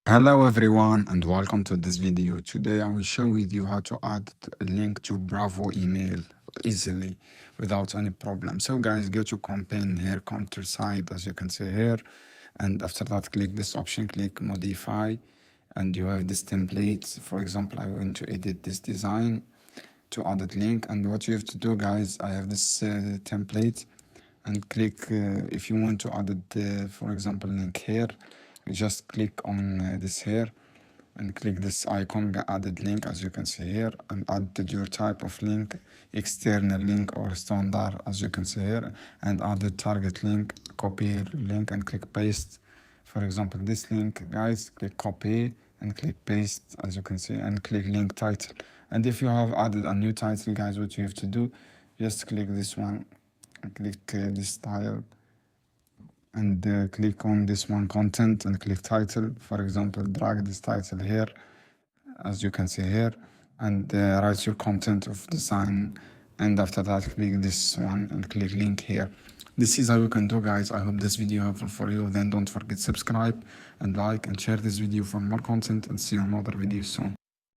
Hello everyone and welcome to this video. Today I will show with you how to add a link to Bravo email easily without any problem. So guys, go to campaign here, counter side as you can see here, and after that click this option, click modify, and you have this template. For example, I want to edit this design to add a link, and what you have to do guys, I have this template, and click if you want to add it, for example, link here, you just click on this here and click this icon added link as you can see here, and add your type of link, external link or standard as you can see here, and add the target link, copy link and click paste. For example, this link guys, click copy and click paste as you can see, and click link title. And if you have added a new title guys, what you have to do, just click this one, click this tile, and click on this one content and click title. For example, drag this title here as you can see here, and write your content of design, and after that click this one and click link here. This is how you can do guys. I hope this video helpful for you. Then don't forget subscribe and like and share this video for more content, and see you in another video soon.